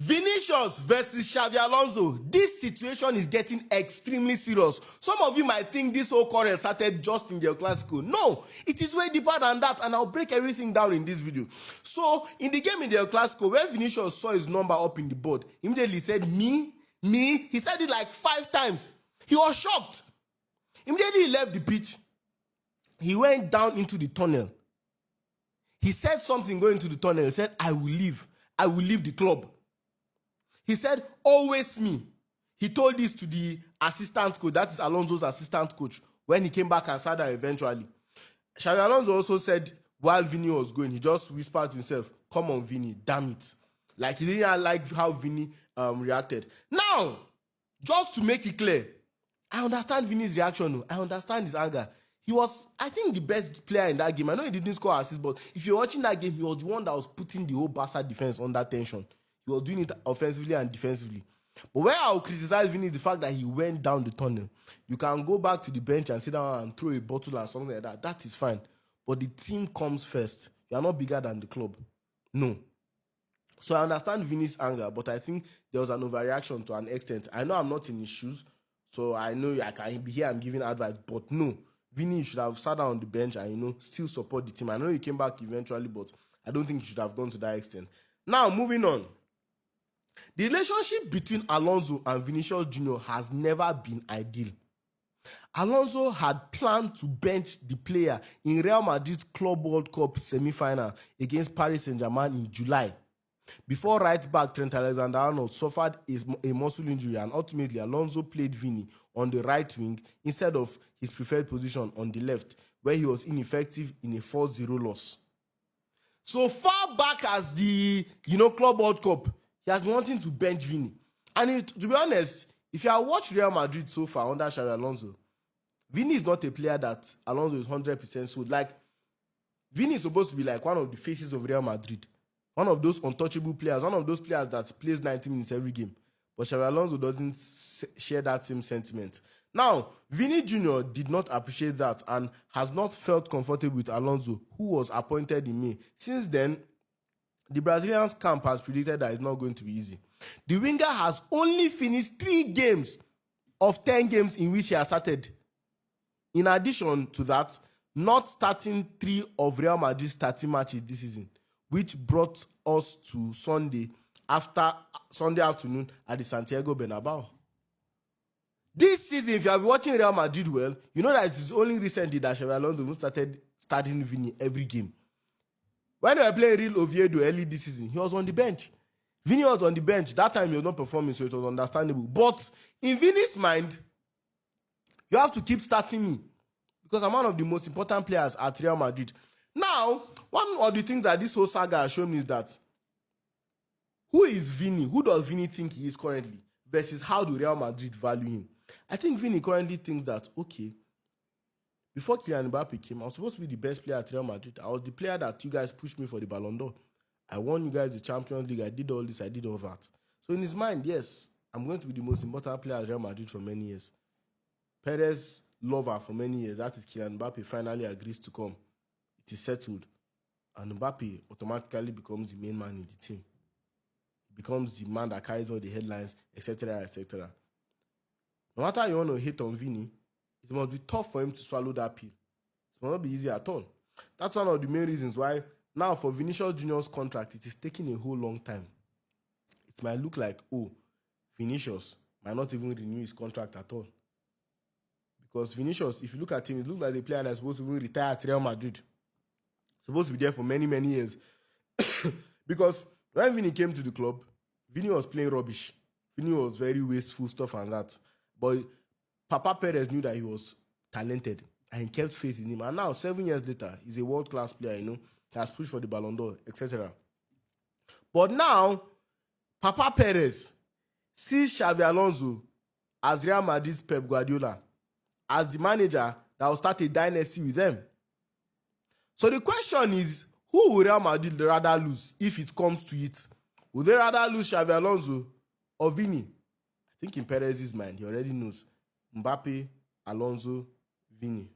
Vinicius versus Xabi Alonso. This situation is getting extremely serious. Some of you might think this whole quarrel started just in the El Clasico. No, it is way deeper than that, and I'll break everything down in this video. So, in the game in the El Clasico, when Vinicius saw his number up in the board, immediately said, me. He said it like 5 times. He was shocked. Immediately he left the pitch. He went down into the tunnel. He said something going to the tunnel. He said, I will leave. I will leave the club. He said, always me. He told this to the assistant coach, that is Alonso's assistant coach, when he came back and sat down eventually. Xabi Alonso also said, while Vini was going, he just whispered to himself, come on, Vini, damn it. Like, he didn't like how Vini reacted. Now, just to make it clear, I understand Vini's reaction. I understand his anger. He was, I think, the best player in that game. I know he didn't score assists, but if you're watching that game, he was the one that was putting the whole Barca defense under tension. He was doing it offensively and defensively. But where I'll criticize Vini is the fact that he went down the tunnel. You can go back to the bench and sit down and throw a bottle or something like that. That is fine. But the team comes first. You are not bigger than the club. No. So I understand Vini's anger, but I think there was an overreaction to an extent. I know I'm not in his shoes, so I know I can be here and giving advice, but no. Vini should have sat down on the bench and, still support the team. I know he came back eventually, but I don't think he should have gone to that extent. Now, moving on. The relationship between Alonso and Vinicius Jr. has never been ideal. Alonso had planned to bench the player in Real Madrid's Club World Cup semi-final against Paris Saint-Germain in July, before right-back Trent Alexander-Arnold suffered a muscle injury, and ultimately Alonso played Vini on the right wing instead of his preferred position on the left, where he was ineffective in a 4-0 loss. So far back as the Club World Cup, he has been wanting to bench Vini. And to be honest, if you have watched Real Madrid so far under Xabi Alonso, Vini is not a player that Alonso is 100% sold. Like, Vini is supposed to be like one of the faces of Real Madrid. One of those untouchable players, one of those players that plays 90 minutes every game. But Xabi Alonso doesn't share that same sentiment. Now, Vini Jr. did not appreciate that and has not felt comfortable with Alonso, who was appointed in May. Since then, the Brazilian's camp has predicted that it's not going to be easy. The winger has only finished 3 games of 10 games in which he has started. In addition to that, not starting 3 of Real Madrid's 30 matches this season, which brought us to Sunday afternoon at the Santiago Bernabeu. This season, if you have been watching Real Madrid well, you know that it is only recently that Xabi Alonso started starting Vini every game. When they were playing Real Oviedo early this season, he was on the bench. Vini was on the bench. That time he was not performing, so it was understandable. But in Vini's mind, you have to keep starting me because I'm one of the most important players at Real Madrid. Now, one of the things that this whole saga has shown me is that who is Vini? Who does Vini think he is currently versus how do Real Madrid value him? I think Vini currently thinks that, okay, before Kylian Mbappe came, I was supposed to be the best player at Real Madrid. I was the player that you guys pushed me for the Ballon d'Or. I won you guys the Champions League. I did all this. I did all that. So in his mind, yes, I'm going to be the most important player at Real Madrid for many years. Perez lover for many years. That is Kylian Mbappe finally agrees to come. It is settled. And Mbappe automatically becomes the main man in the team. He becomes the man that carries all the headlines, etc., etc. No matter you want to hate on Vini, it must be tough for him to swallow that pill. It must not be easy at all. That's one of the main reasons why now for Vinicius Jr.'s contract, it is taking a whole long time. It might look like, Vinicius might not even renew his contract at all. Because Vinicius, if you look at him, it looks like the player that's supposed to even retire at Real Madrid. Supposed to be there for many, many years. Because when Vini came to the club, Vini was playing rubbish. Vini was very wasteful, stuff and that. But Papa Perez knew that he was talented and he kept faith in him. And now, 7 years later, he's a world-class player, He has pushed for the Ballon d'Or, etc. But now, Papa Perez sees Xabi Alonso as Real Madrid's Pep Guardiola, as the manager that will start a dynasty with them. So the question is, who will Real Madrid rather lose if it comes to it? Would they rather lose Xabi Alonso or Vini? I think in Perez's mind, he already knows. Mbappe, Alonso, Vini.